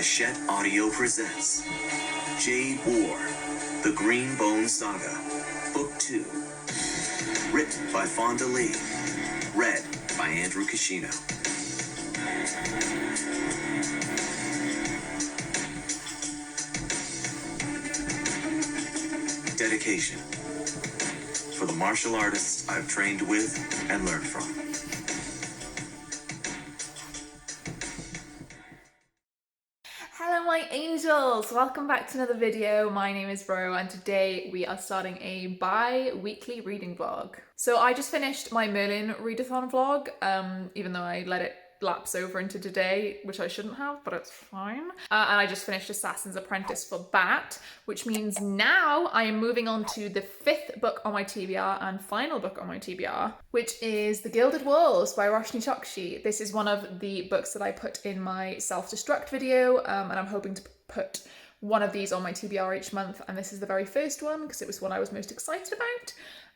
Hachette Audio presents Jade War, The Green Bone Saga, Book 2. Written by Fonda Lee. Read by Andrew Kishino. Dedication. For the martial artists I've trained with and learned from. Hello my angels! Welcome back to another video. My name is Ro and today we are starting a bi-weekly reading vlog. So I just finished my Merlin readathon vlog, even though I let it lapse over into today, which I shouldn't have, but it's fine. And I just finished Assassin's Apprentice for Bat, which means now I am moving on to the 5th book on my TBR and final book on my TBR, which is The Gilded Wolves by Roshni Chokshi. This is one of the books that I put in my self-destruct video, and I'm hoping to put one of these on my TBR each month, and this is the very first one because it was one I was most excited about.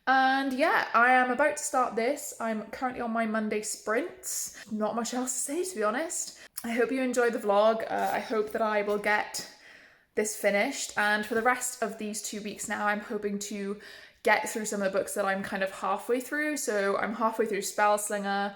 And yeah, I am about to start this. I'm currently on my Monday sprints. Not much else to say, to be honest. I hope you enjoy the vlog. I hope that I will get this finished. And for the rest of these 2 weeks now, I'm hoping to get through some of the books that I'm kind of halfway through. So I'm halfway through Spellslinger.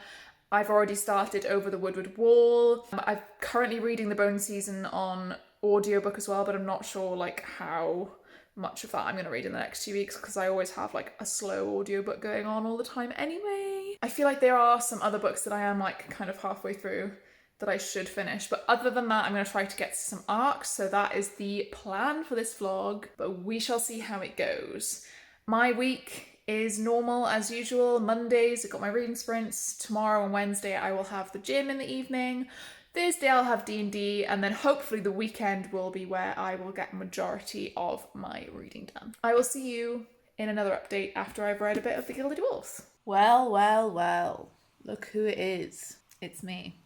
I've already started Over the Woodward Wall. I'm currently reading the Bone Season on audiobook as well, but I'm not sure like how much of that I'm going to read in the next 2 weeks because I always have like a slow audiobook going on all the time anyway. I feel like there are some other books that I am like kind of halfway through that I should finish, but other than that I'm going to try to get some arcs, so that is the plan for this vlog, but we shall see how it goes. My week is normal as usual. Mondays I've got my reading sprints, tomorrow and Wednesday I will have the gym in the evening, Thursday I'll have D&D, and then hopefully the weekend will be where I will get majority of my reading done. I will see you in another update after I've read a bit of The Gilded Wolves. Well, look who it is. It's me.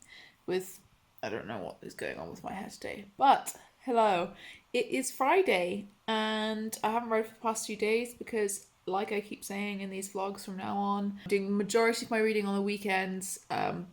I don't know what is going on with my hair today, but hello. It is Friday, and I haven't read for the past few days because, like I keep saying in these vlogs from now on, I'm doing the majority of my reading on the weekends,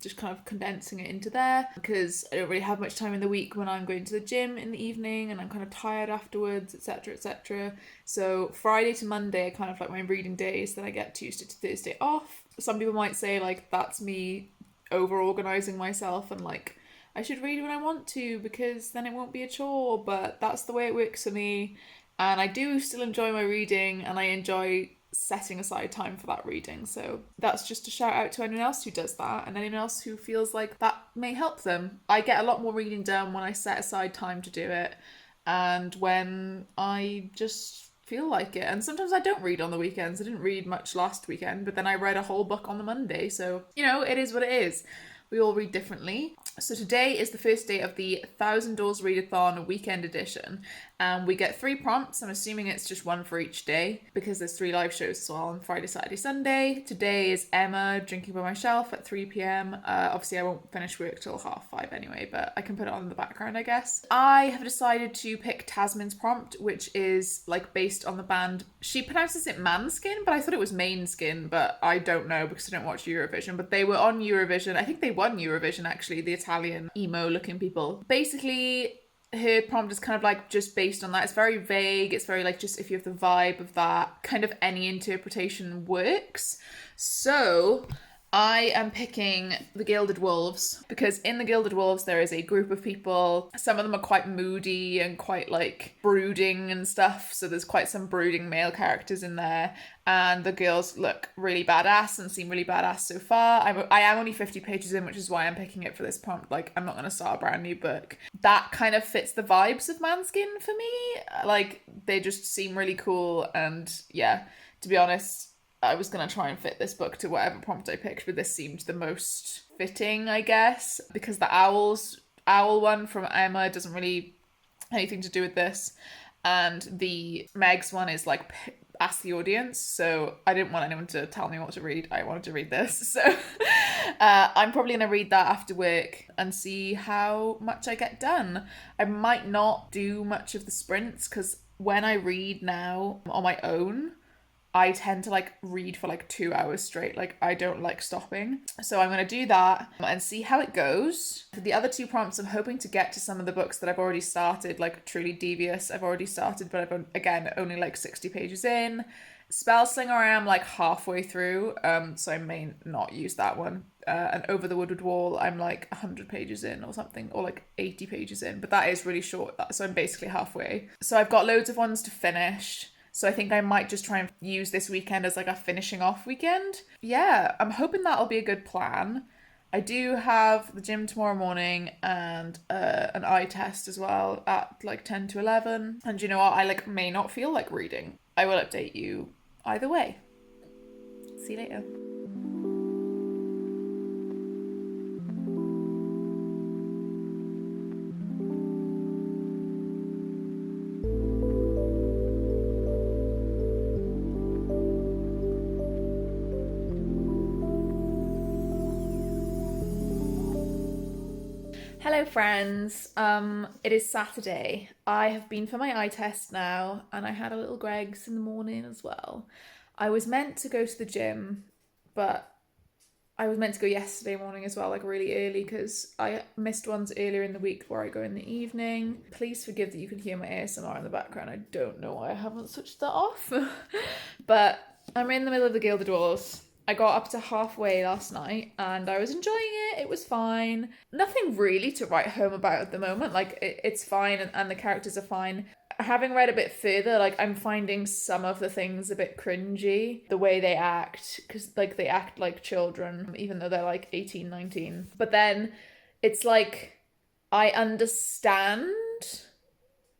just kind of condensing it into there because I don't really have much time in the week when I'm going to the gym in the evening and I'm kind of tired afterwards, etc, etc. So Friday to Monday are kind of like my reading days, then I get Tuesday to Thursday off. Some people might say like that's me over-organising myself and like I should read when I want to because then it won't be a chore, but that's the way it works for me. And I do still enjoy my reading and I enjoy setting aside time for that reading. So that's just a shout out to anyone else who does that and anyone else who feels like that may help them. I get a lot more reading done when I set aside time to do it and when I just feel like it. And sometimes I don't read on the weekends. I didn't read much last weekend, but then I read a whole book on the Monday. So, you know, it is what it is. We all read differently. So today is the first day of the 1,000 Doors Readathon weekend edition. And we get 3 prompts. I'm assuming it's just one for each day because there's 3 live shows as well on Friday, Saturday, Sunday. Today is Emma drinking by myself at 3 p.m. Obviously I won't finish work till 5:30 anyway, but I can put it on in the background, I guess. I have decided to pick Tasman's prompt, which is like based on the band. She pronounces it Manskin, but I thought it was Mainskin, but I don't know because I don't watch Eurovision. But they were on Eurovision. I think they won Eurovision actually, the Italian emo looking people. Basically, her prompt is kind of like just based on that. It's very vague. It's very like just if you have the vibe of that, kind of any interpretation works. So I am picking The Gilded Wolves because in The Gilded Wolves there is a group of people. Some of them are quite moody and quite like brooding and stuff. So there's quite some brooding male characters in there. And the girls look really badass and seem really badass so far. I am only 50 pages in, which is why I'm picking it for this prompt. Like, I'm not going to start a brand new book. That kind of fits the vibes of Manskin for me. Like, they just seem really cool. And yeah, to be honest, I was going to try and fit this book to whatever prompt I picked, but this seemed the most fitting, I guess, because the owl one from Emma doesn't really have anything to do with this. And the Meg's one is like ask the audience, so I didn't want anyone to tell me what to read. I wanted to read this, so I'm probably gonna read that after work and see how much I get done. I might not do much of the sprints because when I read now on my own, I tend to like read for like 2 hours straight. Like I don't like stopping. So I'm going to do that and see how it goes. For the other 2 prompts, I'm hoping to get to some of the books that I've already started, like Truly Devious. I've already started, but I've again only like 60 pages in. Spellslinger I am like halfway through, so I may not use that one. And Over the Woodward Wall I'm like 100 pages in or something, or like 80 pages in, but that is really short, so I'm basically halfway. So I've got loads of ones to finish. So I think I might just try and use this weekend as like a finishing off weekend. Yeah, I'm hoping that'll be a good plan. I do have the gym tomorrow morning and an eye test as well at like 10 to 11. And you know what? I like may not feel like reading. I will update you either way. See you later. Hello friends, it is Saturday. I have been for my eye test now and I had a little Greggs in the morning as well. I was meant to go to the gym, but I was meant to go yesterday morning as well, like really early, because I missed ones earlier in the week where I go in the evening. Please forgive that you can hear my ASMR in the background. I don't know why I haven't switched that off. But I'm in the middle of the Gilded Walls. I got up to halfway last night and I was enjoying it. It was fine. Nothing really to write home about at the moment. Like it's fine and the characters are fine. Having read a bit further, like I'm finding some of the things a bit cringy. The way they act, because like they act like children, even though they're like 18, 19. But then it's like I understand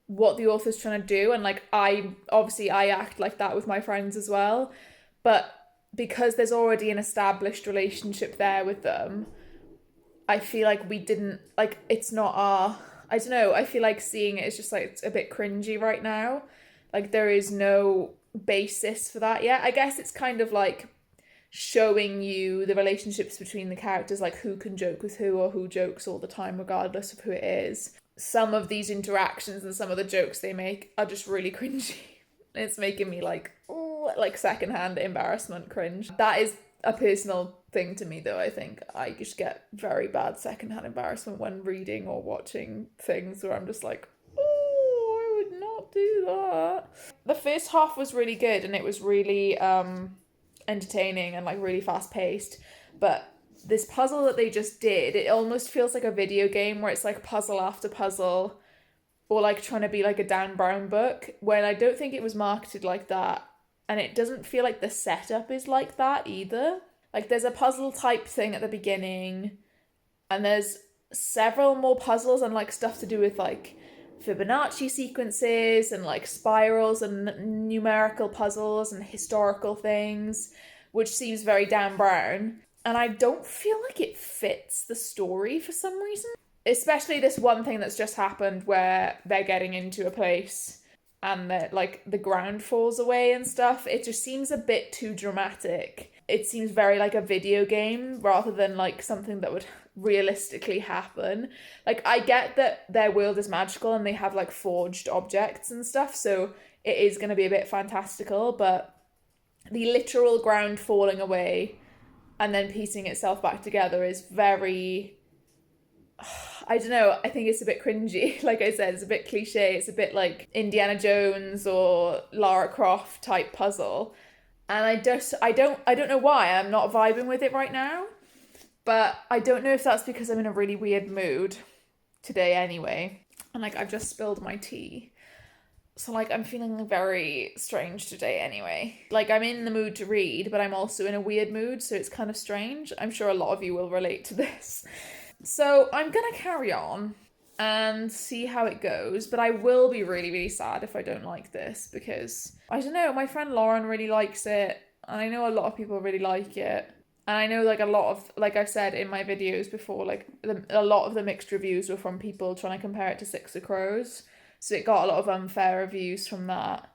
what the author's trying to do, and like I act like that with my friends as well. But because there's already an established relationship there with them, I feel like we didn't, like, it's not our, I don't know, I feel like seeing it is just like, it's a bit cringy right now. Like there is no basis for that yet. I guess it's kind of like showing you the relationships between the characters, like who can joke with who or who jokes all the time, regardless of who it is. Some of these interactions and some of the jokes they make are just really cringy. It's making me like secondhand embarrassment cringe. That is a personal thing to me though. I think I just get very bad secondhand embarrassment when reading or watching things where I'm just like, oh, I would not do that. The first half was really good and it was really entertaining and like really fast paced, but this puzzle that they just did, it almost feels like a video game where it's like puzzle after puzzle, or like trying to be like a Dan Brown book, when I don't think it was marketed like that. And it doesn't feel like the setup is like that either. Like there's a puzzle type thing at the beginning, and there's several more puzzles and like stuff to do with like Fibonacci sequences and like spirals and numerical puzzles and historical things, which seems very Dan Brown. And I don't feel like it fits the story for some reason. Especially this one thing that's just happened where they're getting into a place and like the ground falls away and stuff. It just seems a bit too dramatic. It seems very like a video game rather than like something that would realistically happen. Like I get that their world is magical and they have like forged objects and stuff, so it is going to be a bit fantastical, but the literal ground falling away and then piecing itself back together is very, I don't know, I think it's a bit cringy. Like I said, it's a bit cliche. It's a bit like Indiana Jones or Lara Croft type puzzle. And I don't know why I'm not vibing with it right now. But I don't know if that's because I'm in a really weird mood today anyway. And like I've just spilled my tea. So like I'm feeling very strange today anyway. Like I'm in the mood to read, but I'm also in a weird mood, so it's kind of strange. I'm sure a lot of you will relate to this. So I'm gonna carry on and see how it goes, but I will be really, really sad if I don't like this, because I don't know, my friend Lauren really likes it, and I know a lot of people really like it, and I know like a lot of, like I've said in my videos before, like a lot of the mixed reviews were from people trying to compare it to Six of Crows, so it got a lot of unfair reviews from that.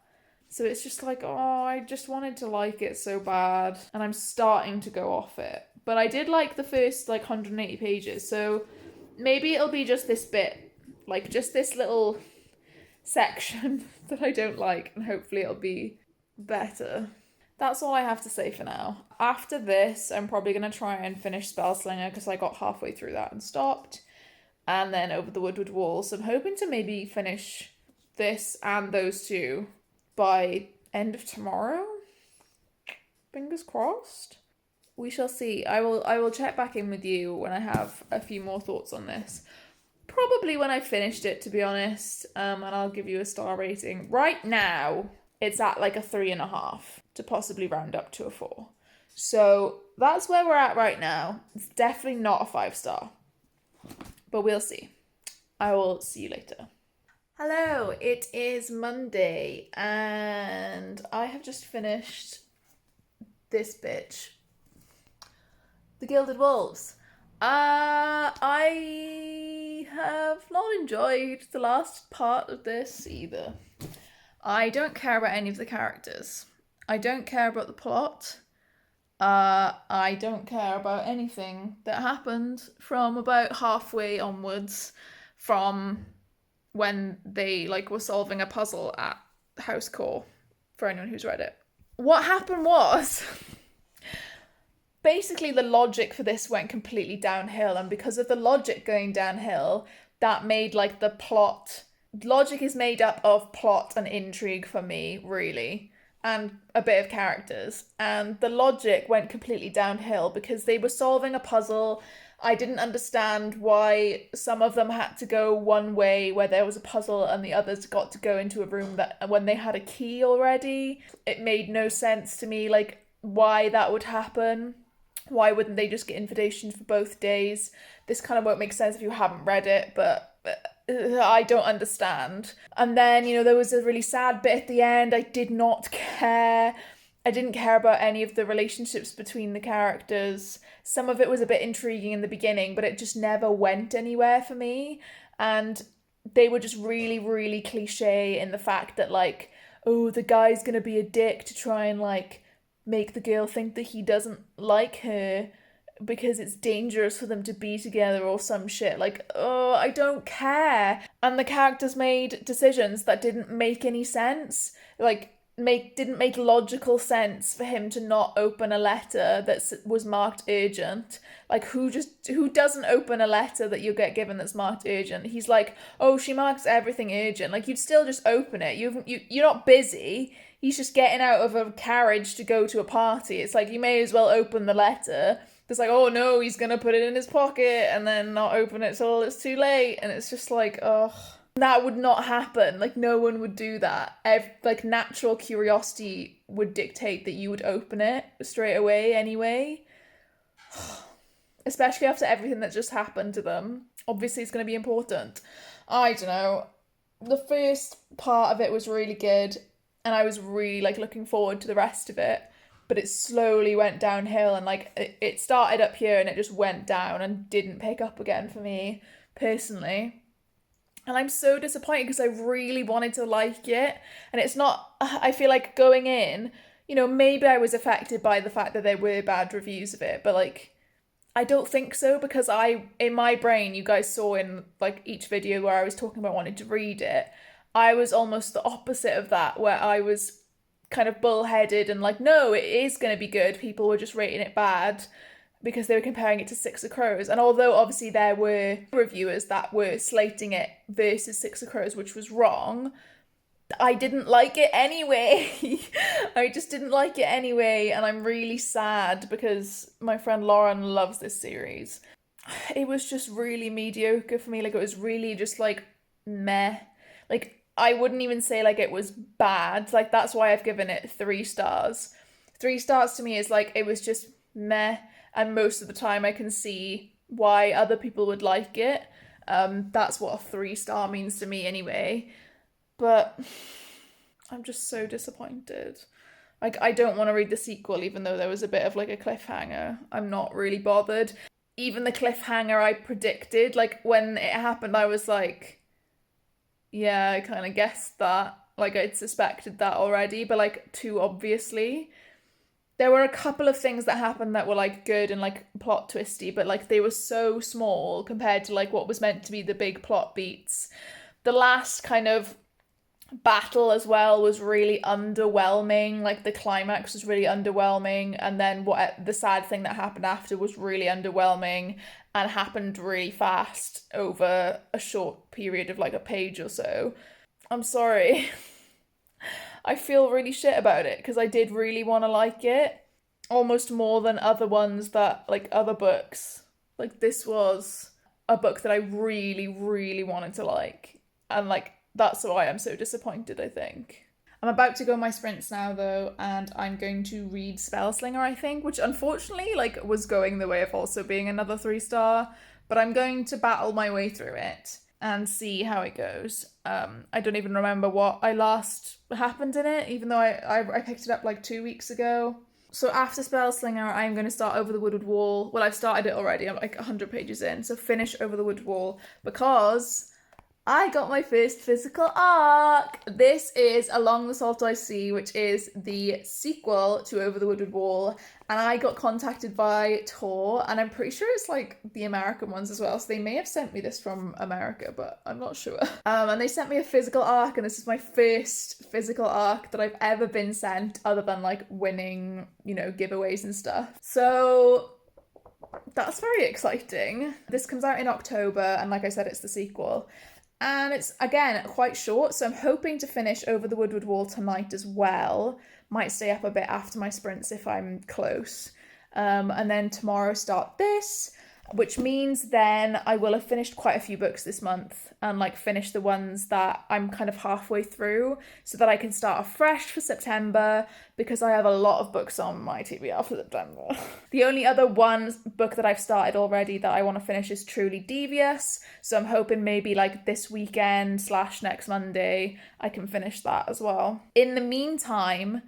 So it's just like, oh, I just wanted to like it so bad, and I'm starting to go off it. But I did like the first like 180 pages, so maybe it'll be just this bit, like just this little section that I don't like, and hopefully it'll be better. That's all I have to say for now. After this, I'm probably going to try and finish Spellslinger because I got halfway through that and stopped. And then Over the Woodward Walls. So I'm hoping to maybe finish this and those two by end of tomorrow. Fingers crossed. We shall see. I will check back in with you when I have a few more thoughts on this. Probably when I finished it, to be honest. And I'll give you a star rating. Right now, it's at like a 3.5 to possibly round up to a 4. So that's where we're at right now. It's definitely not a 5-star. But we'll see. I will see you later. Hello, it is Monday and I have just finished this bitch. The Gilded Wolves. I have not enjoyed the last part of this either. I don't care about any of the characters. I don't care about the plot. I don't care about anything that happened from about halfway onwards from when they were solving a puzzle at House Core, for anyone who's read it. What happened was basically the logic for this went completely downhill, and because of the logic going downhill, that made the plot. Logic is made up of plot and intrigue for me, really, and a bit of characters. And the logic went completely downhill because they were solving a puzzle. I didn't understand why some of them had to go one way where there was a puzzle and the others got to go into a room that when they had a key already. It made no sense to me, why that would happen. Why wouldn't they just get invitations for both days? This kind of won't make sense if you haven't read it, but I don't understand. And then, there was a really sad bit at the end. I did not care. I didn't care about any of the relationships between the characters. Some of it was a bit intriguing in the beginning, but it just never went anywhere for me. And they were just really, really cliche in the fact that, oh, the guy's gonna be a dick to try and, make the girl think that he doesn't like her because it's dangerous for them to be together or some shit. Oh, I don't care. And the characters made decisions that didn't make any sense. Didn't make logical sense for him to not open a letter that was marked urgent. Who doesn't open a letter that you get given that's marked urgent? He's oh, she marks everything urgent. You'd still just open it. You're not busy. He's just getting out of a carriage to go to a party. It's you may as well open the letter. It's oh no, he's gonna put it in his pocket and then not open it till it's too late. And it's just ugh. That would not happen. No one would do that. Natural curiosity would dictate that you would open it straight away anyway. Especially after everything that just happened to them. Obviously it's going to be important. I don't know. The first part of it was really good, and I was really looking forward to the rest of it. But it slowly went downhill, and it started up here and it just went down and didn't pick up again for me personally. And I'm so disappointed because I really wanted to like it. And it's not, I feel going in, maybe I was affected by the fact that there were bad reviews of it, but I don't think so, because in my brain, you guys saw in each video where I was talking about wanting to read it, I was almost the opposite of that, where I was kind of bullheaded and no, it is going to be good. People were just rating it bad because they were comparing it to Six of Crows. And although obviously there were reviewers that were slating it versus Six of Crows, which was wrong, I didn't like it anyway. I just didn't like it anyway, and I'm really sad because my friend Lauren loves this series. It was just really mediocre for me. It was really just meh. I wouldn't even say it was bad. That's why I've given it 3 stars. 3 stars to me is it was just meh, and most of the time I can see why other people would like it. That's what a 3-star means to me anyway. But I'm just so disappointed. I don't want to read the sequel, even though there was a bit of a cliffhanger. I'm not really bothered. Even the cliffhanger I predicted, when it happened, I was yeah, I kind of guessed that. I'd suspected that already, but too obviously. There were a couple of things that happened that were good and plot twisty, but they were so small compared to what was meant to be the big plot beats. The last kind of battle as well was really underwhelming. Like the climax was really underwhelming, and then the sad thing that happened after was really underwhelming and happened really fast over a short period of like a page or so. I'm sorry. I feel really shit about it because I did really want to like it almost more than other ones that, like other books. Like this was a book that I really, really wanted to like. And like that's why I'm so disappointed, I think. I'm about to go on my sprints now though, and I'm going to read Spellslinger, I think, which unfortunately like was going the way of also being another 3-star, but I'm going to battle my way through it and see how it goes. I don't even remember what I last happened in it, even though I picked it up like 2 weeks ago. So after Spellslinger, I'm going to start Over the Woodward Wall. Well, I've started it already. I'm like 100 pages in. So finish Over the Woodward Wall because I got my first physical arc. This is Along the Saltwise Sea, which is the sequel to Over the Woodward Wall. And I got contacted by Tor, and I'm pretty sure it's like the American ones as well. So they may have sent me this from America, but I'm not sure. And they sent me a physical arc, and this is my first physical arc that I've ever been sent, other than like winning, you know, giveaways and stuff. So that's very exciting. This comes out in October, and like I said, it's the sequel. And it's, again, quite short, so I'm hoping to finish Over the Woodward Wall tonight as well. Might stay up a bit after my sprints if I'm close. And then tomorrow start this, which means then I will have finished quite a few books this month and like finish the ones that I'm kind of halfway through so that I can start afresh for September, because I have a lot of books on my TBR for September. The only other book that I've started already that I want to finish is Truly Devious, so I'm hoping maybe like this weekend / next Monday I can finish that as well. In the meantime,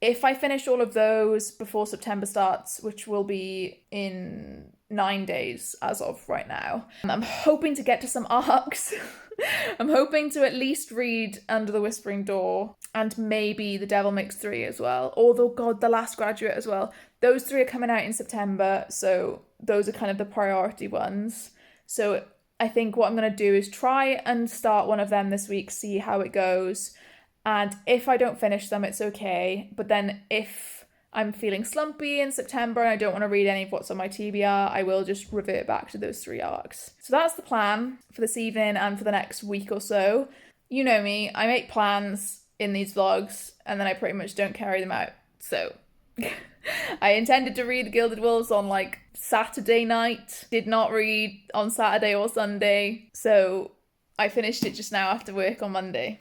if I finish all of those before September starts, which will be in 9 days as of right now, I'm hoping to get to some arcs. I'm hoping to at least read Under the Whispering Door and maybe The Devil Makes 3 as well. Although, God, The Last Graduate as well. Those 3 are coming out in September, so those are kind of the priority ones. So I think what I'm going to do is try and start one of them this week, see how it goes. And if I don't finish them, it's okay. But then if I'm feeling slumpy in September and I don't want to read any of what's on my TBR, I will just revert back to those 3 arcs. So that's the plan for this evening and for the next week or so. You know me, I make plans in these vlogs and then I pretty much don't carry them out. So I intended to read Gilded Wolves on like Saturday night, did not read on Saturday or Sunday. So I finished it just now after work on Monday.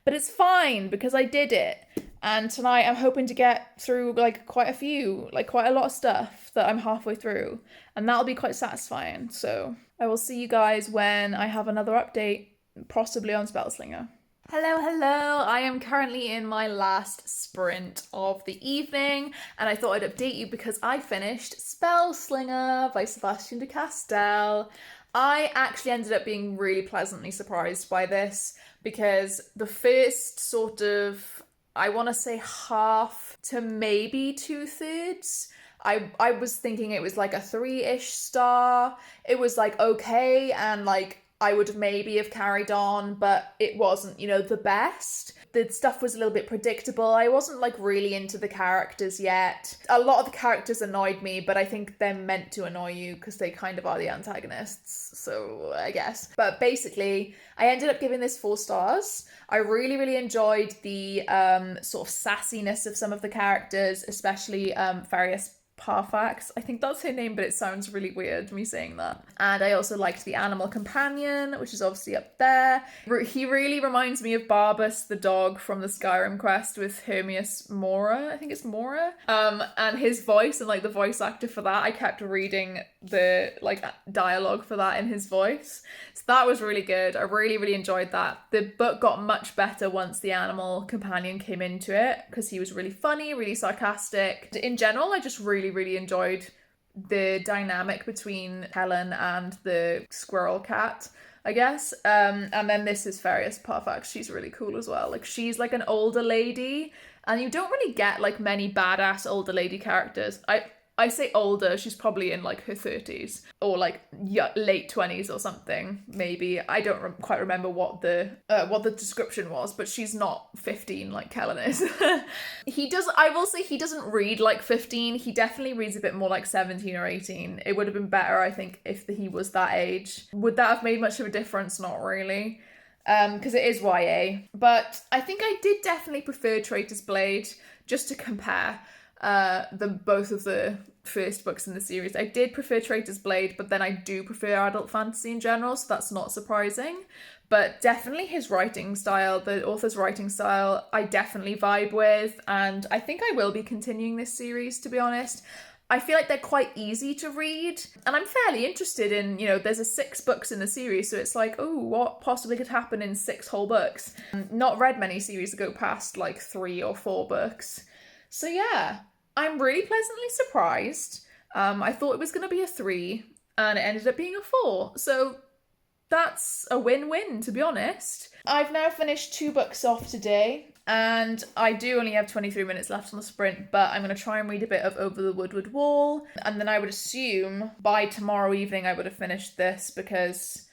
But it's fine because I did it. And tonight I'm hoping to get through like quite a lot of stuff that I'm halfway through. And that'll be quite satisfying. So I will see you guys when I have another update, possibly on Spellslinger. Hello. I am currently in my last sprint of the evening. And I thought I'd update you because I finished Spellslinger by Sebastian de Castell. I actually ended up being really pleasantly surprised by this, because the first sort of, I want to say half to maybe 2/3, I was thinking it was like a 3-ish star. It was like okay, and like I would maybe have carried on, but it wasn't, you know, the best. The stuff was a little bit predictable. I wasn't like really into the characters yet. A lot of the characters annoyed me, but I think they're meant to annoy you because they kind of are the antagonists, so I guess. But basically, I ended up giving this 4 stars. I really, really enjoyed the sort of sassiness of some of the characters, especially Farius Parfax. I think that's her name, but it sounds really weird me saying that. And I also liked the animal companion, which is obviously up there. He really reminds me of Barbas the dog from the Skyrim quest with Hermias Mora. I think it's Mora. And his voice and like the voice actor for that, I kept reading the like dialogue for that in his voice. So that was really good. I really, really enjoyed that. The book got much better once the animal companion came into it because he was really funny, really sarcastic. In general, I just really, really enjoyed the dynamic between Helen and the squirrel cat, I guess. And then this is Farius Parfax. She's really cool as well. Like, she's like an older lady, and you don't really get like many badass older lady characters. I say older, she's probably in like her 30s or like late 20s or something, maybe. I don't quite remember what the description was, but she's not 15 like Kellen is. I will say he doesn't read like 15. He definitely reads a bit more like 17 or 18. It would have been better, I think, if he was that age. Would that have made much of a difference? Not really. Because it is YA. But I think I did definitely prefer Traitor's Blade, just to compare both of the first books in the series. I did prefer Traitor's Blade, but then I do prefer adult fantasy in general, so that's not surprising. But definitely his writing style, the author's writing style, I definitely vibe with, and I think I will be continuing this series, to be honest. I feel like they're quite easy to read, and I'm fairly interested in, there's 6 books in the series, so it's like, oh, what possibly could happen in 6 whole books? Not read many series that go past like 3 or 4 books. So yeah, I'm really pleasantly surprised. I thought it was going to be a 3, and it ended up being a 4, so that's a win-win, to be honest. I've now finished 2 books off today, and I do only have 23 minutes left on the sprint, but I'm going to try and read a bit of Over the Woodward Wall, and then I would assume by tomorrow evening I would have finished this, because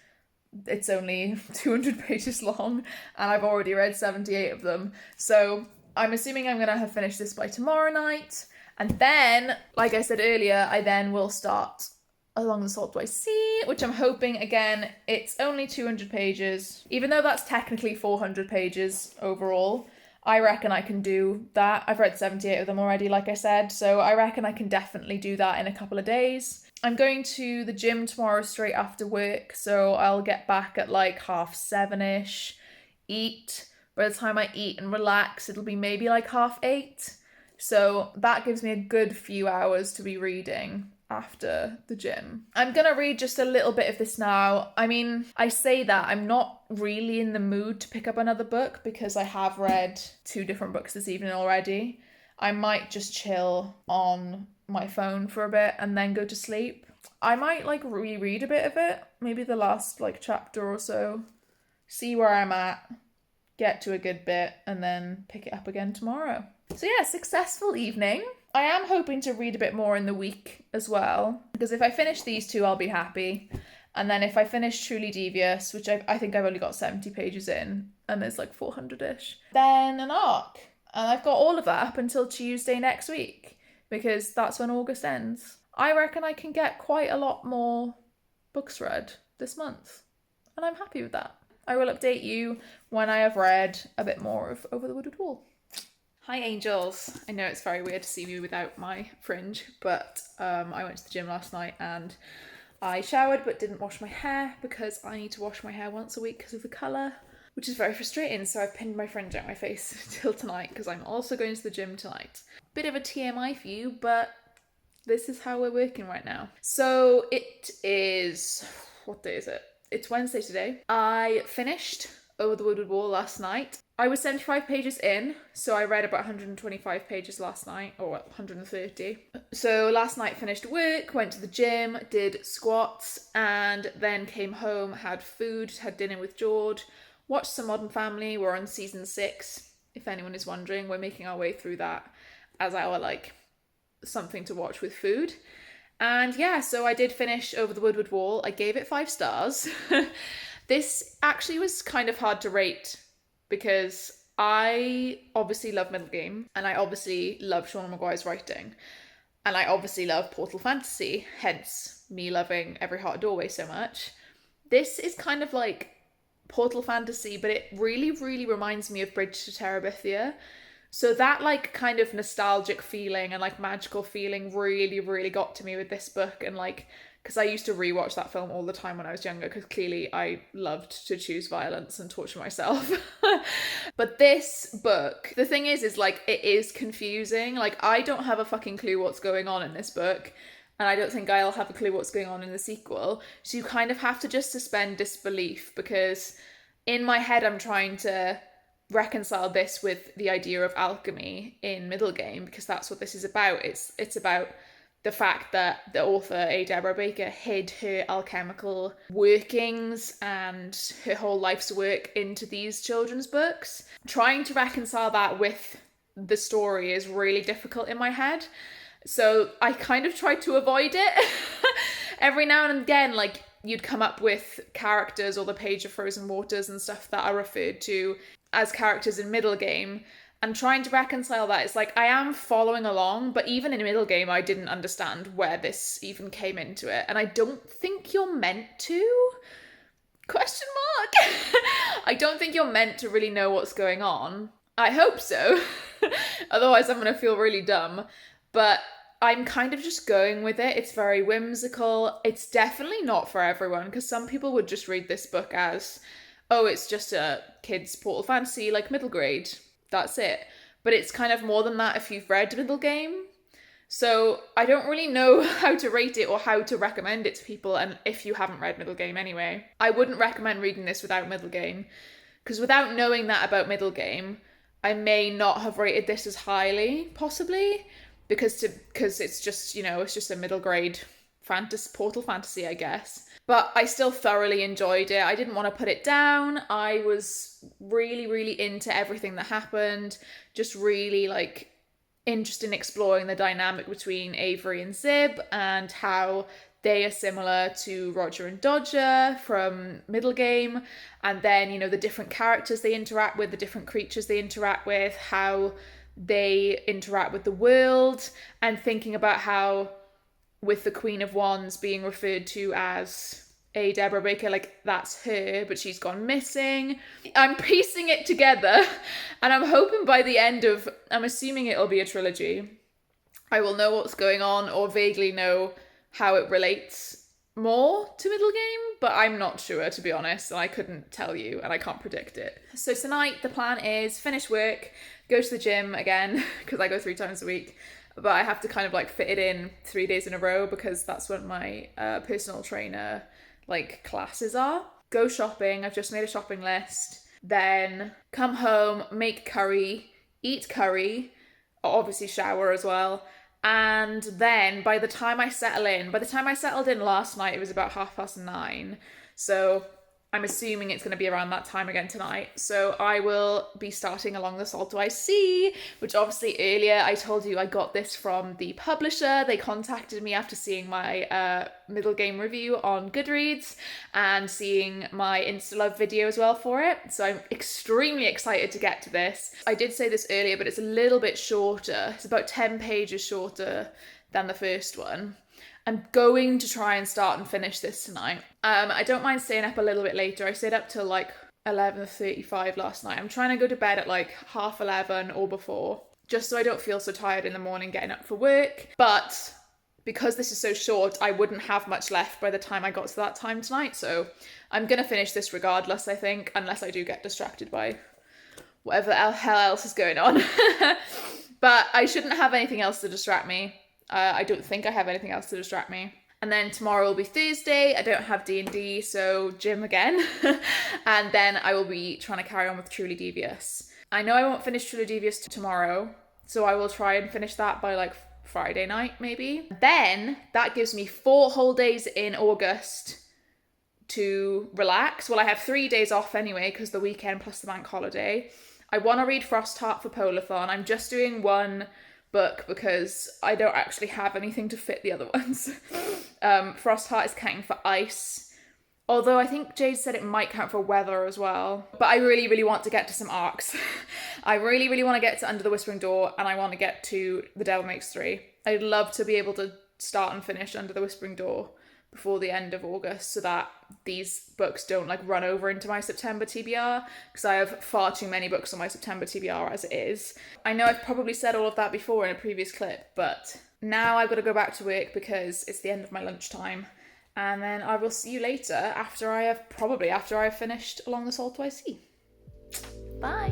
it's only 200 pages long, and I've already read 78 of them. So I'm assuming I'm going to have finished this by tomorrow night, and then, like I said earlier, I then will start Along the Saltwise Sea, which I'm hoping, again, it's only 200 pages. Even though that's technically 400 pages overall, I reckon I can do that. I've read 78 of them already, like I said, so I reckon I can definitely do that in a couple of days. I'm going to the gym tomorrow straight after work, so I'll get back at like 7:30ish, eat. By the time I eat and relax, it'll be maybe like 8:30. So that gives me a good few hours to be reading after the gym. I'm gonna read just a little bit of this now. I mean, I say that I'm not really in the mood to pick up another book because I have read 2 different books this evening already. I might just chill on my phone for a bit and then go to sleep. I might like reread a bit of it, maybe the last like chapter or so, see where I'm at, get to a good bit, and then pick it up again tomorrow. So yeah, successful evening. I am hoping to read a bit more in the week as well, because if I finish these 2, I'll be happy. And then if I finish Truly Devious, which I think I've only got 70 pages in, and there's like 400-ish, then an arc. And I've got all of that up until Tuesday next week, because that's when August ends. I reckon I can get quite a lot more books read this month, and I'm happy with that. I will update you when I have read a bit more of Over the Woodward Wall. Hi angels. I know it's very weird to see me without my fringe, but I went to the gym last night and I showered but didn't wash my hair because I need to wash my hair once a week because of the colour, which is very frustrating. So I've pinned my fringe out my face till tonight because I'm also going to the gym tonight. Bit of a TMI for you, but this is how we're working right now. So it is, what day is it? It's Wednesday today. I finished Over the Woodward Wall last night. I was 75 pages in, so I read about 125 pages last night, or 130. So last night finished work, went to the gym, did squats, and then came home, had food, had dinner with George, watched some Modern Family. We're on season 6, if anyone is wondering. We're making our way through that as our, like, something to watch with food. And yeah, so I did finish Over the Woodward Wall. I gave it 5 stars. This actually was kind of hard to rate because I obviously love Middle Game, and I obviously love Sean McGuire's writing, and I obviously love Portal Fantasy, hence me loving Every Heart a Doorway so much. This is kind of like Portal Fantasy, but it really, really reminds me of Bridge to Terabithia. So that like kind of nostalgic feeling and like magical feeling really, really got to me with this book. And like, because I used to rewatch that film all the time when I was younger, because clearly I loved to choose violence and torture myself. But this book, the thing is like, it is confusing. Like, I don't have a fucking clue what's going on in this book, and I don't think I'll have a clue what's going on in the sequel. So you kind of have to just suspend disbelief, because in my head I'm trying to reconcile this with the idea of alchemy in Middle Game, because that's what this is about. It's about the fact that the author, A. Deborah Baker, hid her alchemical workings and her whole life's work into these children's books. Trying to reconcile that with the story is really difficult in my head. So I kind of tried to avoid it. Every now and again, like, you'd come up with characters or the page of Frozen Waters and stuff that are referred to as characters in middle game, and trying to reconcile that. It's like, I am following along, but even in middle game, I didn't understand where this even came into it. And I don't think you're meant to? Question mark? I don't think you're meant to really know what's going on. I hope so. Otherwise, I'm going to feel really dumb. But I'm kind of just going with it. It's very whimsical. It's definitely not for everyone, because some people would just read this book as, oh, it's just a kid's portal fantasy, like middle grade. That's it. But it's kind of more than that if you've read middle game. So I don't really know how to rate it or how to recommend it to people, and if you haven't read middle game anyway. I wouldn't recommend reading this without middle game, because without knowing that about middle game, I may not have rated this as highly, possibly, because it's just, you know, it's just a middle grade portal fantasy, I guess. But I still thoroughly enjoyed it. I didn't want to put it down. I was really, really into everything that happened. Just really, like, interested in exploring the dynamic between Avery and Zib and how they are similar to Roger and Dodger from middle game. And then, you know, the different characters they interact with, the different creatures they interact with, how they interact with the world, and thinking about how, with the Queen of Wands being referred to as a Deborah Baker, like, that's her, but she's gone missing. I'm piecing it together, and I'm hoping by the end of, I'm assuming it'll be a trilogy, I will know what's going on, or vaguely know how it relates more to middle game, but I'm not sure, to be honest, and I couldn't tell you, and I can't predict it. So tonight, the plan is finish work, go to the gym again, because I go 3 times a week, but I have to kind of, like, fit it in 3 days in a row, because that's when my personal trainer, like, classes are. Go shopping, I've just made a shopping list, then come home, make curry, eat curry, obviously shower as well, and then by the time I settled in last night, it was about 9:30, so I'm assuming it's going to be around that time again tonight. So I will be starting along the Saltwise Sea, which obviously earlier I told you I got this from the publisher. They contacted me after seeing my middle game review on Goodreads and seeing my Insta-Love video as well for it. So I'm extremely excited to get to this. I did say this earlier, but it's a little bit shorter. It's about 10 pages shorter than the first one. I'm going to try and start and finish this tonight. I don't mind staying up a little bit later. I stayed up till like 11:35 last night. I'm trying to go to bed at like 11:30 or before, just so I don't feel so tired in the morning getting up for work. But because this is so short, I wouldn't have much left by the time I got to that time tonight. So I'm going to finish this regardless, I think, unless I do get distracted by whatever the hell else is going on. But I shouldn't have anything else to distract me. I don't think I have anything else to distract me. And then tomorrow will be Thursday. I don't have D&D, so gym again. And then I will be trying to carry on with Truly Devious. I know I won't finish Truly Devious tomorrow, so I will try and finish that by like Friday night, maybe. Then that gives me 4 whole days in August to relax. Well, I have 3 days off anyway, because the weekend plus the bank holiday. I want to read Frostheart for Polathon. I'm just doing one book because I don't actually have anything to fit the other ones. Frostheart is counting for ice, although I think Jade said it might count for weather as well. But I really, really want to get to some arcs. I really, really want to get to Under the Whispering Door, and I want to get to The Devil Makes 3. I'd love to be able to start and finish Under the Whispering Door before the end of August, so that these books don't like run over into my September TBR, because I have far too many books on my September TBR as it is. I know I've probably said all of that before in a previous clip, but now I've got to go back to work because it's the end of my lunchtime, and then I will see you later after I have finished Along the Saltwise Sea. Bye!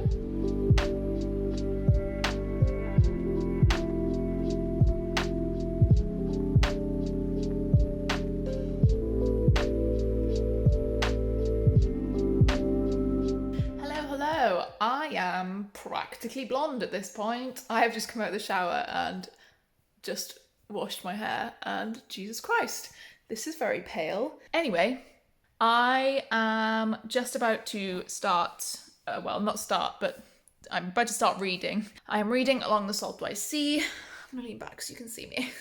I am practically blonde at this point. I have just come out of the shower and just washed my hair, and Jesus Christ, this is very pale. Anyway, I am just about to start, but I'm about to start reading. I am reading Along the Saltwise Sea gonna lean back so you can see me.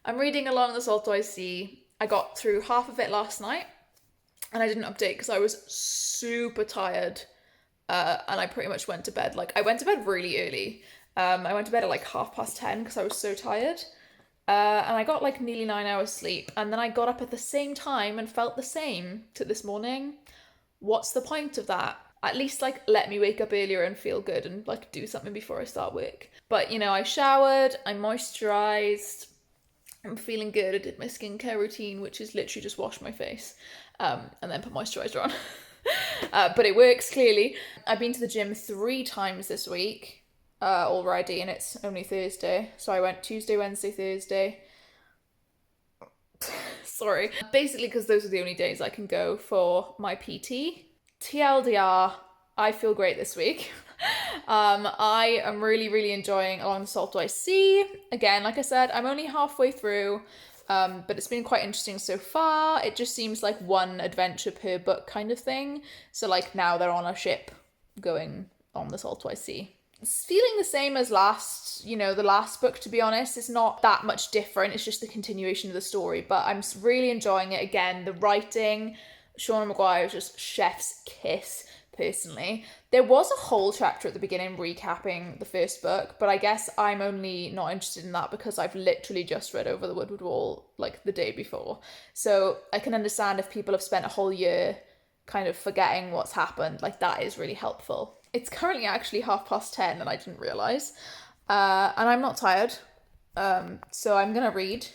I'm reading Along the Saltwise Sea. I got through half of it last night and I didn't update because I was super tired. And I pretty much went to bed, I went to bed really early. I went to bed at 10:30 because I was so tired. And I got nearly 9 hours sleep. And then I got up at the same time and felt the same to this morning. What's the point of that? At least let me wake up earlier and feel good and do something before I start work. But I showered, I moisturized, I'm feeling good. I did my skincare routine, which is literally just wash my face and then put moisturizer on. But it works, clearly. I've been to the gym 3 times this week already, and it's only Thursday. So I went Tuesday, Wednesday, Thursday. Sorry. Basically because those are the only days I can go for my PT. TLDR, I feel great this week. I am really, really enjoying Along the Saltwise Sea. Again, like I said, I'm only halfway through, but it's been quite interesting so far. It just seems like one adventure per book kind of thing. So now they're on a ship going on the Saltwise Sea. It's feeling the same as the last book, to be honest. It's not that much different. It's just the continuation of the story, but I'm really enjoying it. Again, the writing, Sean McGuire is just chef's kiss, personally. There was a whole chapter at the beginning recapping the first book, but I guess I'm only not interested in that because I've literally just read Over the Woodward Wall the day before. So I can understand if people have spent a whole year kind of forgetting what's happened, that is really helpful. It's currently actually 10:30 and I didn't realise. And I'm not tired, so I'm going to read.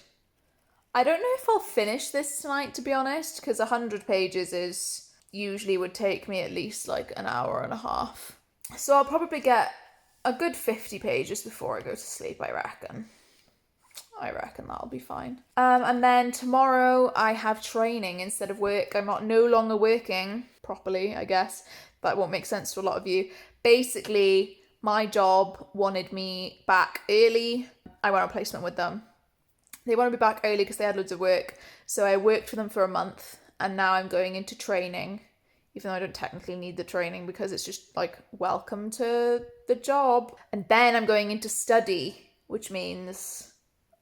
I don't know if I'll finish this tonight, to be honest, because 100 pages usually would take me at least an hour and a half. So I'll probably get a good 50 pages before I go to sleep, I reckon. I reckon that'll be fine. And then tomorrow I have training instead of work. I'm no longer working properly, I guess. That won't make sense to a lot of you. Basically, my job wanted me back early. I went on placement with them. They wanted me back early because they had loads of work. So I worked for them for a month and now I'm going into training, even though I don't technically need the training because it's just welcome to the job. And then I'm going into study, which means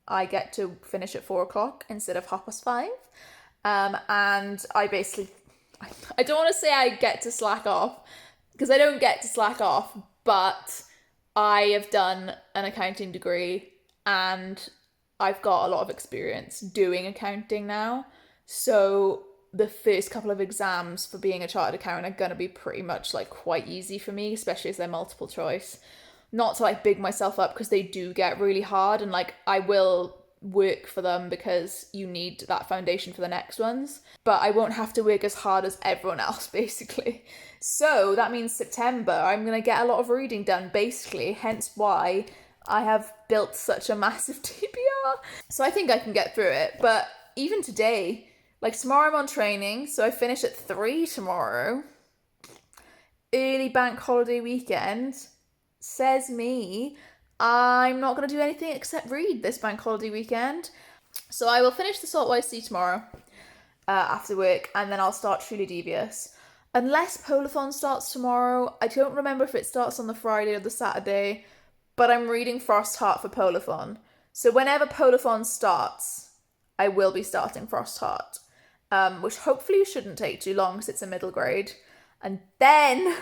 I get to finish at 4:00 instead of 5:30. And I don't want to say I get to slack off because I don't get to slack off, but I have done an accounting degree and I've got a lot of experience doing accounting now. So the first couple of exams for being a chartered accountant are going to be pretty much quite easy for me, especially as they're multiple choice. Not to big myself up because they do get really hard and I will work for them because you need that foundation for the next ones, but I won't have to work as hard as everyone else basically. So that means September I'm gonna get a lot of reading done basically, hence why I have built such a massive TBR. So I think I can get through it. But even today, tomorrow I'm on training, so I finish at 3 tomorrow. Early bank holiday weekend, says me. I'm not going to do anything except read this bank holiday weekend. So I will finish the Saltwise Sea tomorrow after work, and then I'll start Truly Devious. Unless Polathon starts tomorrow. I don't remember if it starts on the Friday or the Saturday, but I'm reading Frostheart for Polathon. So whenever Polathon starts, I will be starting Frostheart, which hopefully shouldn't take too long because it's a middle grade. And then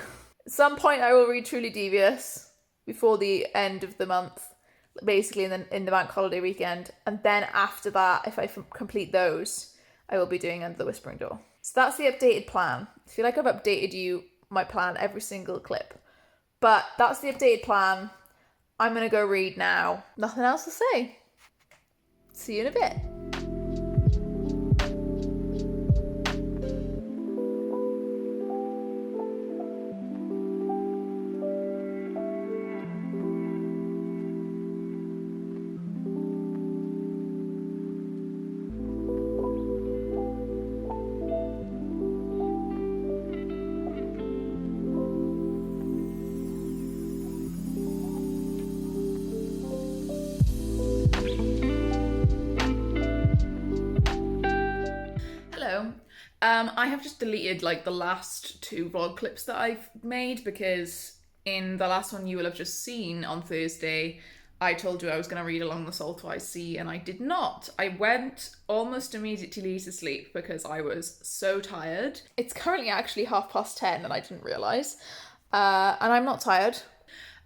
at some point I will read Truly Devious before the end of the month, basically in the bank holiday weekend. And then after that, if I complete those, I will be doing Under the Whispering Door. So that's the updated plan. I feel like I've updated my plan every single clip. But that's the updated plan. I'm going to go read now. Nothing else to say. See you in a bit. I have just deleted the last 2 vlog clips that I've made because in the last one you will have just seen on Thursday, I told you I was going to read Along the Saltwise Sea, and I did not. I went almost immediately to sleep because I was so tired. It's currently actually 10:30 and I didn't realise. And I'm not tired.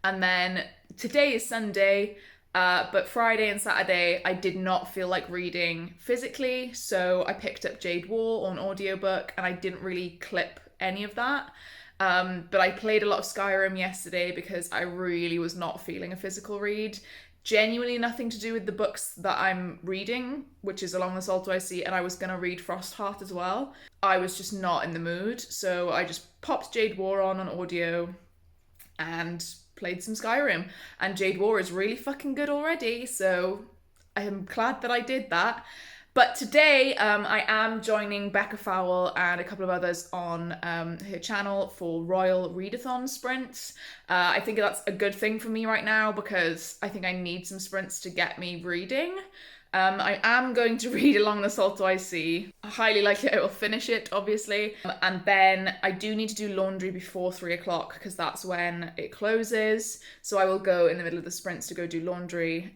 And then today is Sunday, but Friday and Saturday I did not feel like reading physically, so I picked up Jade War on audiobook and I didn't really clip any of that. But I played a lot of Skyrim yesterday because I really was not feeling a physical read. Genuinely nothing to do with the books that I'm reading, which is Along the Saltwise Sea, and I was going to read Frostheart as well. I was just not in the mood, so I just popped Jade War on audio and played some Skyrim. And Jade War is really fucking good already, so I am glad that I did that. But today, I am joining Becca Fowell and a couple of others on her channel for Royal Readathon sprints. I think that's a good thing for me right now because I think I need some sprints to get me reading. I am going to read Along the Saltwise Sea. Highly likely I will finish it, obviously. And then I do need to do laundry before 3 o'clock because that's when it closes. So I will go in the middle of the sprints to go do laundry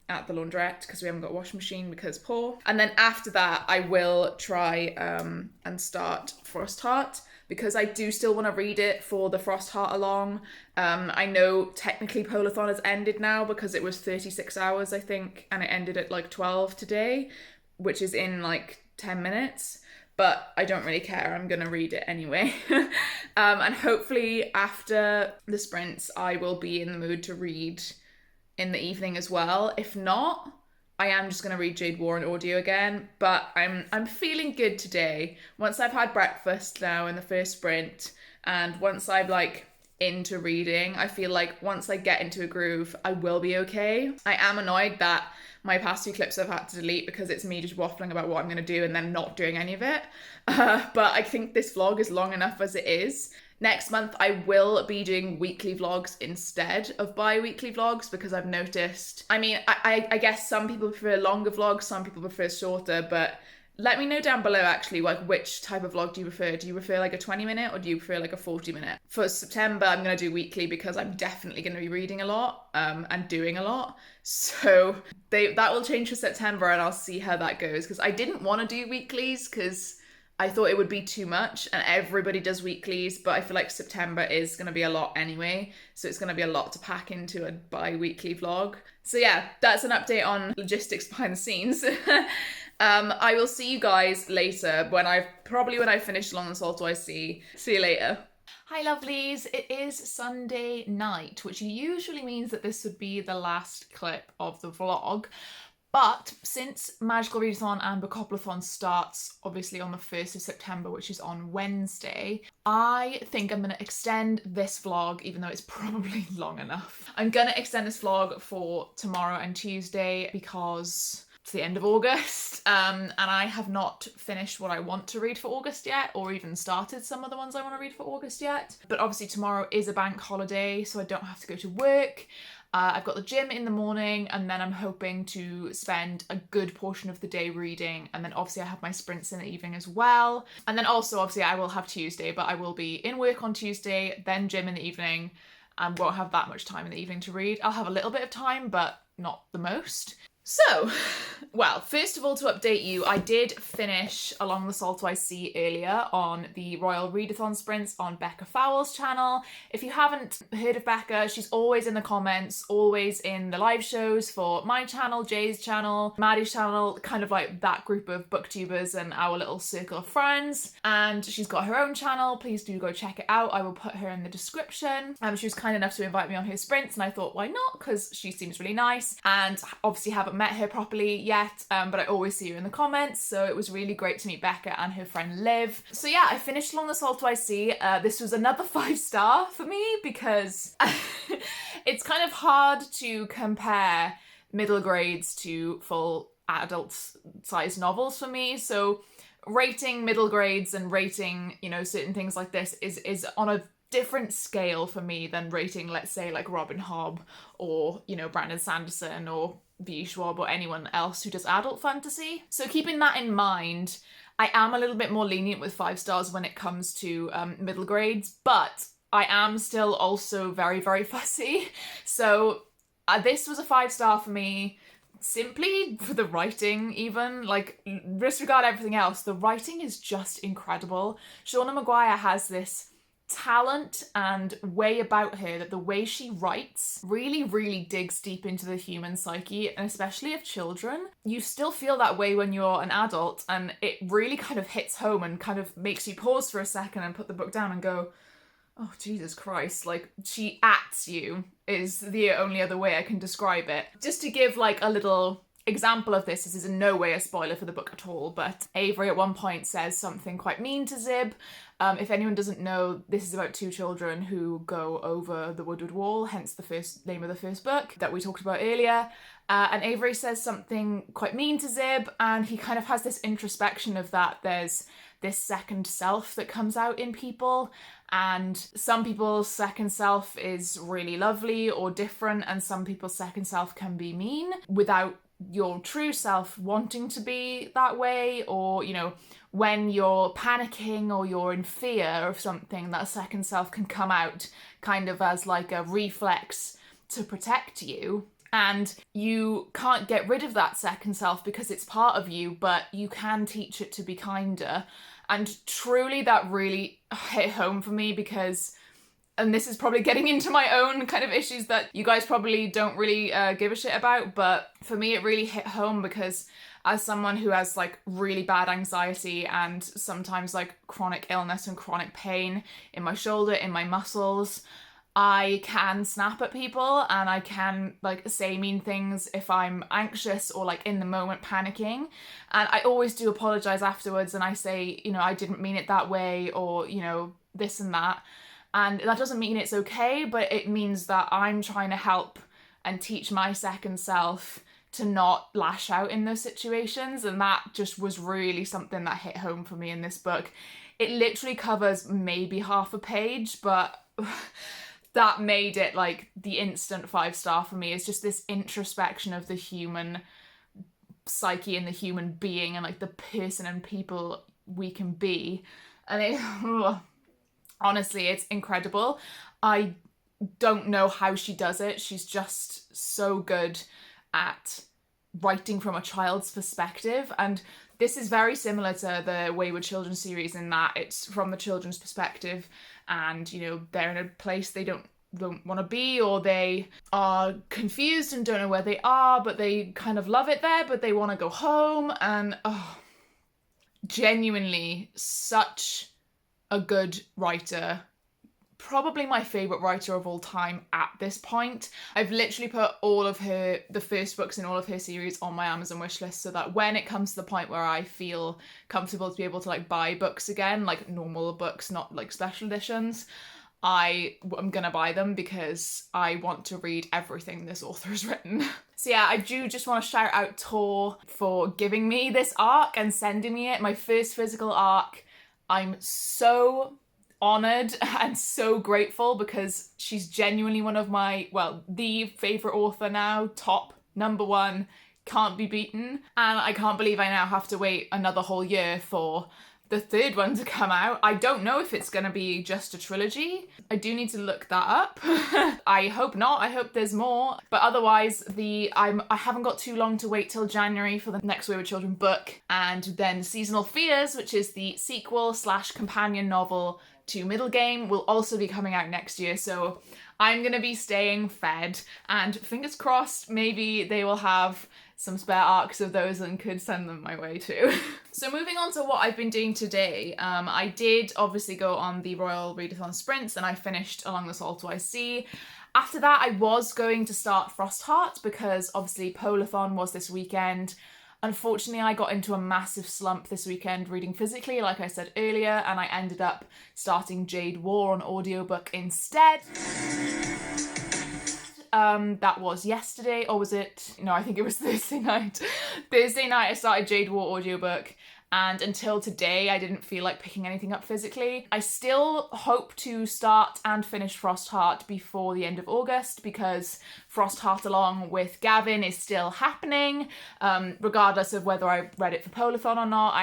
at the laundrette because we haven't got a washing machine because poor. And then after that, I will try and start Frostheart because I do still want to read it for the Frostheart along. I know technically Polathon has ended now because it was 36 hours, I think, and it ended at like 12 today, which is in like 10 minutes. But I don't really care. I'm going to read it anyway. And hopefully after the sprints, I will be in the mood to read in the evening as well. If not, I am just going to read Jade War on audio again, but I'm feeling good today. Once I've had breakfast now in the first sprint, and once I've like into reading, I feel like once I get into a groove, I will be okay. I am annoyed that my past 2 clips I've had to delete because it's me just waffling about what I'm going to do and then not doing any of it. But I think this vlog is long enough as it is. Next month, I will be doing weekly vlogs instead of bi-weekly vlogs because I've noticed, I mean, I guess some people prefer longer vlogs, some people prefer shorter, but let me know down below actually, like which type of vlog do you prefer? Do you prefer like a 20-minute or do you prefer like a 40-minute? For September, I'm going to do weekly because I'm definitely going to be reading a lot and doing a lot. So that will change for September and I'll see how that goes because I didn't want to do weeklies because I thought it would be too much and everybody does weeklies, but I feel like September is going to be a lot anyway. So it's going to be a lot to pack into a bi-weekly vlog. So yeah, that's an update on logistics behind the scenes. I will see you guys later when I've finished Along the Saltwise Sea. See you later. Hi lovelies, it is Sunday night, which usually means that this would be the last clip of the vlog. But since Magical Readathon and Bookoplathon starts obviously on the 1st of September, which is on Wednesday, I think I'm going to extend this vlog, even though it's probably long enough. I'm going to extend this vlog for tomorrow and Tuesday because it's the end of August and I have not finished what I want to read for August yet, or even started some of the ones I want to read for August yet. But obviously tomorrow is a bank holiday, so I don't have to go to work. I've got the gym in the morning and then I'm hoping to spend a good portion of the day reading, and then obviously I have my sprints in the evening as well. And then also obviously I will have Tuesday, but I will be in work on Tuesday, then gym in the evening, and won't have that much time in the evening to read. I'll have a little bit of time, but not the most. So, well, first of all, to update you, I did finish Along the Saltwise Sea earlier on the Royal Readathon sprints on Becca Fowell's channel. If you haven't heard of Becca, she's always in the comments, always in the live shows for my channel, Jay's channel, Maddie's channel, kind of like that group of booktubers and our little circle of friends. And she's got her own channel. Please do go check it out. I will put her in the description. She was kind enough to invite me on her sprints and I thought, why not? Because she seems really nice, and obviously haven't met her properly yet, but I always see her in the comments, so it was really great to meet Becca and her friend Liv. So yeah, I finished Along the Saltwise Sea. This was another 5-star for me because it's kind of hard to compare middle grades to full adult sized novels for me, so rating middle grades and rating, you know, certain things like this is on a different scale for me than rating, let's say, like Robin Hobb or, you know, Brandon Sanderson or V. Schwab or anyone else who does adult fantasy. So keeping that in mind, I am a little bit more lenient with 5 stars when it comes to middle grades, but I am still also very, very fussy. So This was a 5-star for me, simply for the writing even. Like, disregard everything else, the writing is just incredible. Shauna Mcguire has this talent and way about her that the way she writes really digs deep into the human psyche, and especially of children. You still feel that way when you're an adult, and it really kind of hits home and kind of makes you pause for a second and put the book down and go, oh, Jesus Christ, like, she acts you is the only other way I can describe it. Just to give like a little example of this is in no way a spoiler for the book at all, but Avery at one point says something quite mean to Zib. If anyone doesn't know, this is about 2 children who go over the Woodward wall, hence the first name of the first book that we talked about earlier. And Avery says something quite mean to Zib, and he kind of has this introspection of that there's this second self that comes out in people, and some people's second self is really lovely or different, and some people's second self can be mean without your true self wanting to be that way. Or, you know, when you're panicking or you're in fear of something, that second self can come out kind of as like a reflex to protect you. And you can't get rid of that second self because it's part of you, but you can teach it to be kinder. And truly that really hit home for me because, and this is probably getting into my own kind of issues that you guys probably don't really give a shit about, but for me it really hit home because as someone who has like really bad anxiety and sometimes like chronic illness and chronic pain in my shoulder, in my muscles, I can snap at people and I can like say mean things if I'm anxious or like in the moment panicking, and I always do apologize afterwards and I say, you know, I didn't mean it that way, or, you know, this and that. And that doesn't mean it's okay, but it means that I'm trying to help and teach my second self to not lash out in those situations. And that just was really something that hit home for me in this book. It literally covers maybe half a page, but that made it like the instant 5-star for me. It's just this introspection of the human psyche and the human being and like the person and people we can be. And it, honestly, it's incredible. I don't know how she does it. She's just so good at writing from a child's perspective. And this is very similar to the Wayward Children series in that it's from the children's perspective, and, you know, they're in a place they don't want to be, or they are confused and don't know where they are, but they kind of love it there, but they want to go home. And genuinely such a good writer. Probably my favourite writer of all time at this point. I've literally put all of the first books in all of her series on my Amazon wishlist so that when it comes to the point where I feel comfortable to be able to like buy books again, like normal books, not like special editions, I'm gonna buy them because I want to read everything this author has written. So yeah, I do just want to shout out Tor for giving me this arc and sending me it, my first physical arc. I'm so honoured and so grateful because she's genuinely one of my, well, the favourite author now, top #1, can't be beaten. And I can't believe I now have to wait another whole year for the 3rd one to come out. I don't know if it's going to be just a trilogy. I do need to look that up. I hope not. I hope there's more. But otherwise, I haven't got too long to wait till January for the next Wayward Children book. And then Seasonal Fears, which is the sequel / companion novel to Middle Game, will also be coming out next year. So I'm going to be staying fed, and fingers crossed maybe they will have some spare arcs of those and could send them my way too. So moving on to what I've been doing today, I did obviously go on the Royal Readathon sprints and I finished Along the Saltwise Sea. After that I was going to start Frostheart because obviously Polathon was this weekend. Unfortunately, I got into a massive slump this weekend reading physically, like I said earlier, and I ended up starting Jade War on audiobook instead. That was yesterday, or was it? No, I think it was Thursday night. Thursday night I started Jade War audiobook, and until today I didn't feel like picking anything up physically. I still hope to start and finish Frostheart before the end of August because Frostheart along with Gavin is still happening, regardless of whether I read it for Polathon or not.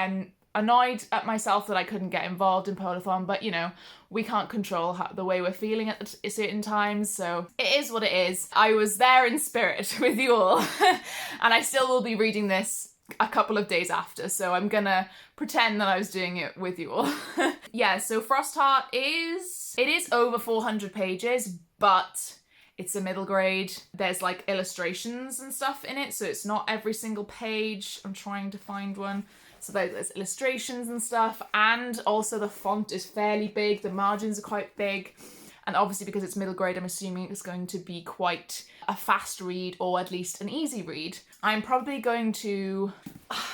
annoyed at myself that I couldn't get involved in Polathon, but you know, we can't control the way we're feeling at certain times, so it is what it is. I was there in spirit with you all, and I still will be reading this a couple of days after, so I'm gonna pretend that I was doing it with you all. Yeah, so Frostheart is over 400 pages, but it's a middle grade. There's like illustrations and stuff in it, so it's not every single page. I'm trying to find one. So there's illustrations and stuff, and also the font is fairly big, the margins are quite big, and obviously because it's middle grade, I'm assuming it's going to be quite a fast read, or at least an easy read. I'm probably going to...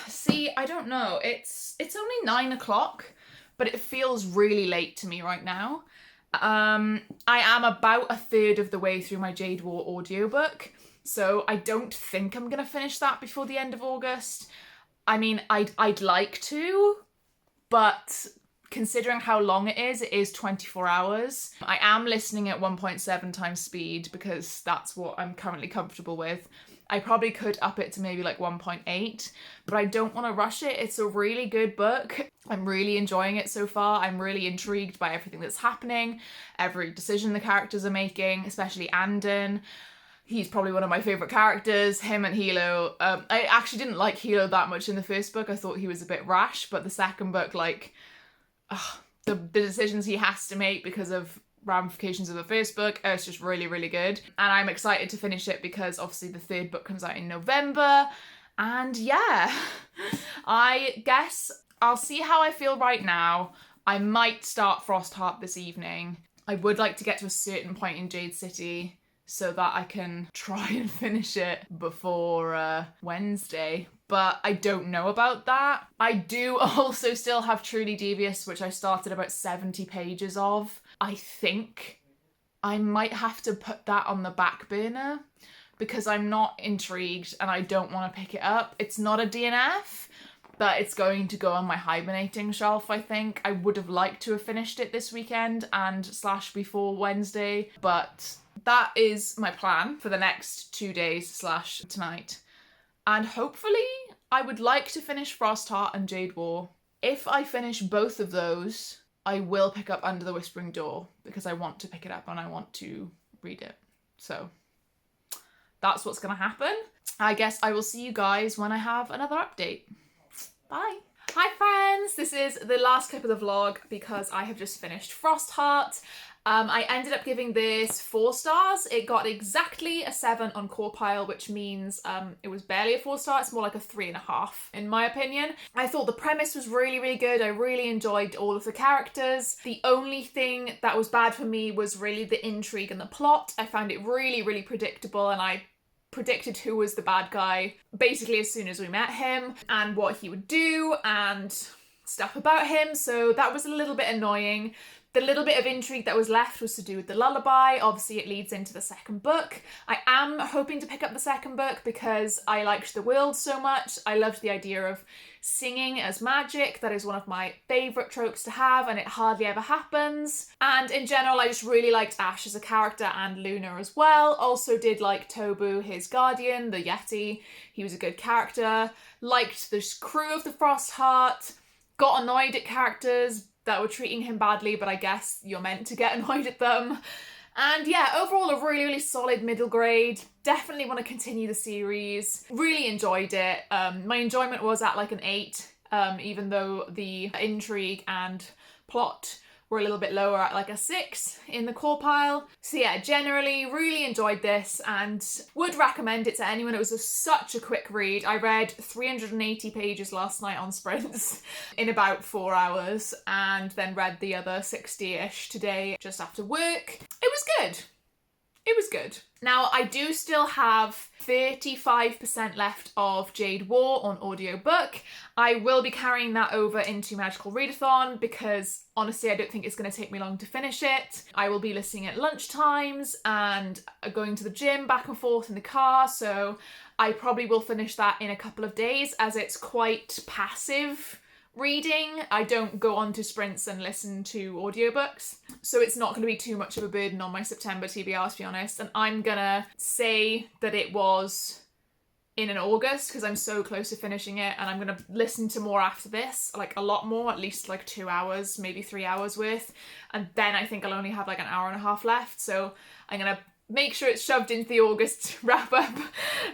See, I don't know, it's only 9 o'clock, but it feels really late to me right now. I am about a third of the way through my Jade War audiobook, so I don't think I'm going to finish that before the end of August. I mean, I'd like to, but considering how long it is 24 hours. I am listening at 1.7 times speed because that's what I'm currently comfortable with. I probably could up it to maybe like 1.8, but I don't want to rush it. It's a really good book. I'm really enjoying it so far. I'm really intrigued by everything that's happening, every decision the characters are making, especially Andon. He's probably one of my favourite characters, him and Hilo. I actually didn't like Hilo that much in the first book. I thought he was a bit rash, but the second book, like, the decisions he has to make because of ramifications of the first book, it's just really, really good. And I'm excited to finish it because obviously the third book comes out in November. And yeah, I guess I'll see how I feel right now. I might start Frostheart this evening. I would like to get to a certain point in Jade City so that I can try and finish it before Wednesday. But I don't know about that. I do also still have Truly Devious, which I started about 70 pages of. I think I might have to put that on the back burner because I'm not intrigued and I don't want to pick it up. It's not a DNF, but it's going to go on my hibernating shelf, I think. I would have liked to have finished it this weekend and / before Wednesday, but that is my plan for the next 2 days / tonight. And hopefully I would like to finish Frostheart and Jade War. If I finish both of those, I will pick up Under the Whispering Door because I want to pick it up and I want to read it. So that's what's going to happen. I guess I will see you guys when I have another update. Bye. Hi friends, this is the last clip of the vlog because I have just finished Frostheart. I ended up giving this 4 stars. It got exactly a 7 on Corpile, which means it was barely a 4-star. It's more like a 3.5 in my opinion. I thought the premise was really, really good. I really enjoyed all of the characters. The only thing that was bad for me was really the intrigue and the plot. I found it really, really predictable, and I predicted who was the bad guy basically as soon as we met him and what he would do and stuff about him, so that was a little bit annoying. The little bit of intrigue that was left was to do with the lullaby. Obviously it leads into the second book. I am hoping to pick up the second book because I liked the world so much. I loved the idea of singing as magic. That is one of my favourite tropes to have, and it hardly ever happens. And in general, I just really liked Ash as a character and Luna as well. Also did like Tobu, his guardian, the Yeti. He was a good character. Liked the crew of the Frostheart. Got annoyed at characters that were treating him badly, but I guess you're meant to get annoyed at them. And yeah, overall a really, really solid middle grade. Definitely want to continue the series. Really enjoyed it. My enjoyment was at like an 8, even though the intrigue and plot were a little bit lower at like a 6 in the core pile. So yeah, generally really enjoyed this and would recommend it to anyone. It was such a quick read. I read 380 pages last night on sprints in about 4 hours and then read the other 60-ish today just after work. It was good. It was good. Now, I do still have 35% left of Jade War on audiobook. I will be carrying that over into Magical Readathon because honestly, I don't think it's going to take me long to finish it. I will be listening at lunch times and going to the gym back and forth in the car, so I probably will finish that in a couple of days as it's quite passive reading. I don't go on to sprints and listen to audiobooks, so it's not going to be too much of a burden on my September TBR, to be honest. And I'm gonna say that it was in August because I'm so close to finishing it, and I'm gonna listen to more after this, like a lot more, at least like 2 hours, maybe 3 hours worth, and then I think I'll only have like an hour and a half left, so I'm gonna make sure it's shoved into the August wrap up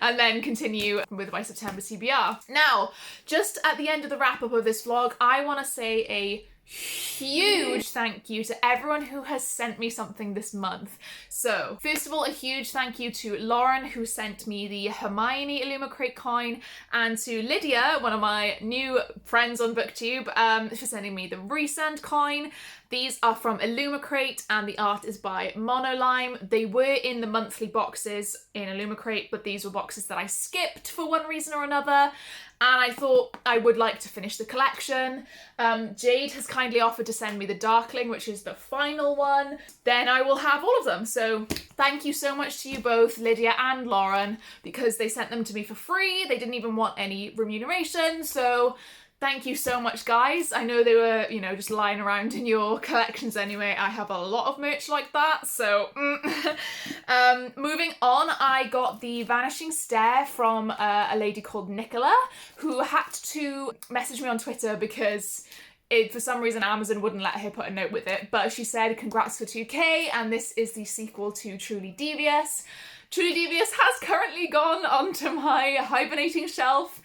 and then continue with my September TBR. Now, just at the end of the wrap up of this vlog, I want to say a huge thank you to everyone who has sent me something this month. So first of all, a huge thank you to Lauren, who sent me the Hermione Illumicrate coin, and to Lydia, one of my new friends on BookTube, for sending me the Resend coin. These are from Illumicrate and the art is by Monolime. They were in the monthly boxes in Illumicrate, but these were boxes that I skipped for one reason or another, and I thought I would like to finish the collection. Jade has kindly offered to send me the Darkling, which is the final one. Then I will have all of them. So thank you so much to you both, Lydia and Lauren, because they sent them to me for free. They didn't even want any remuneration, so thank you so much, guys. I know they were, you know, just lying around in your collections anyway. I have a lot of merch like that, so moving on, I got the Vanishing Stare from a lady called Nicola, who had to message me on Twitter because for some reason Amazon wouldn't let her put a note with it, but she said congrats for 2K, and this is the sequel to Truly Devious. Truly Devious has currently gone onto my hibernating shelf,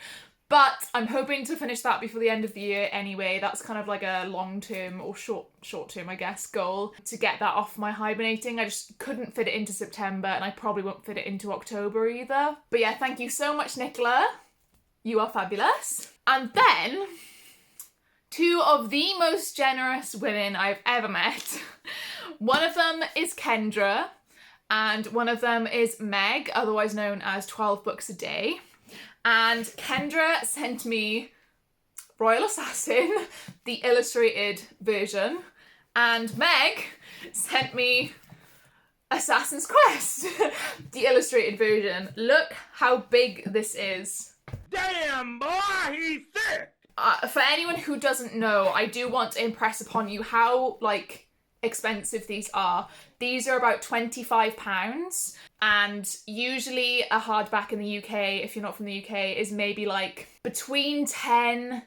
but I'm hoping to finish that before the end of the year anyway. That's kind of like a long-term or short-term, I guess, goal to get that off my hibernating. I just couldn't fit it into September, and I probably won't fit it into October either. But yeah, thank you so much, Nicola. You are fabulous. And then, two of the most generous women I've ever met. One of them is Kendra, and one of them is Meg, otherwise known as 12 Books a Day. And Kendra sent me Royal Assassin, the illustrated version, and Meg sent me Assassin's Quest, the illustrated version. Look how big this is. Damn, boy, he's thick! For anyone who doesn't know, I do want to impress upon you how, like, expensive these are. These are about £25, and usually a hardback in the UK, if you're not from the UK, is maybe like between £10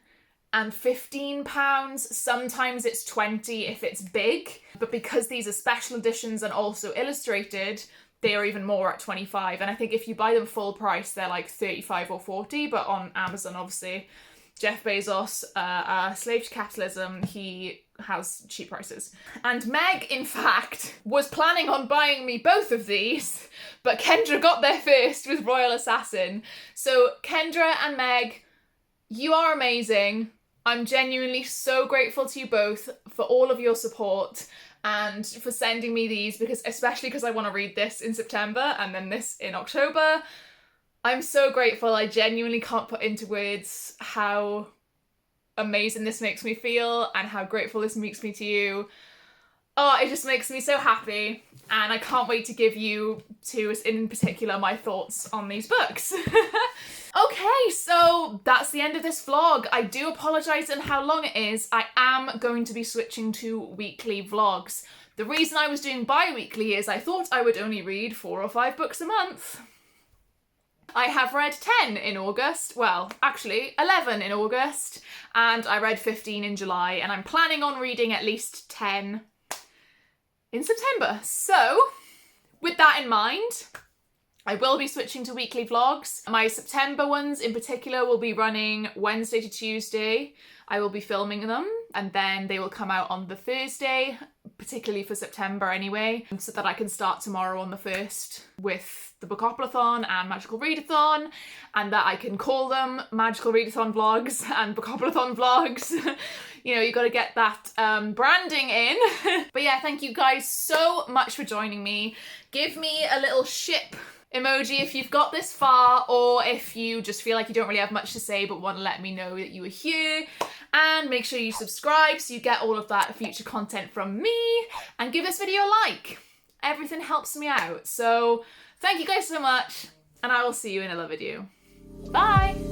and £15. Sometimes it's 20 if it's big, but because these are special editions and also illustrated, they are even more at 25, and I think if you buy them full price they're like 35 or 40, but on Amazon, obviously, Jeff Bezos, slave to capitalism, he has cheap prices. And Meg, in fact, was planning on buying me both of these, but Kendra got there first with Royal Assassin. So Kendra and Meg, you are amazing. I'm genuinely so grateful to you both for all of your support and for sending me these, especially because I want to read this in September and then this in October. I'm so grateful. I genuinely can't put into words how amazing this makes me feel and how grateful this makes me to you. Oh, it just makes me so happy, and I can't wait to give you two in particular my thoughts on these books. Okay, so that's the end of this vlog. I do apologise on how long it is. I am going to be switching to weekly vlogs. The reason I was doing bi-weekly is I thought I would only read 4 or 5 books a month. I have read 10 in August, well, actually 11 in August, and I read 15 in July, and I'm planning on reading at least 10 in September. So, with that in mind, I will be switching to weekly vlogs. My September ones in particular will be running Wednesday to Tuesday. I will be filming them, and then they will come out on the Thursday, particularly for September anyway, so that I can start tomorrow on the 1st with the Bookopolython and Magical Readathon, and that I can call them Magical Readathon vlogs and Bookopolython vlogs. You know, you got to get that branding in. But yeah, thank you guys so much for joining me. Give me a little ship emoji if you've got this far, or if you just feel like you don't really have much to say but want to let me know that you were here. And make sure you subscribe so you get all of that future content from me, and give this video a like. Everything helps me out. So thank you guys so much, and I will see you in another video. Bye!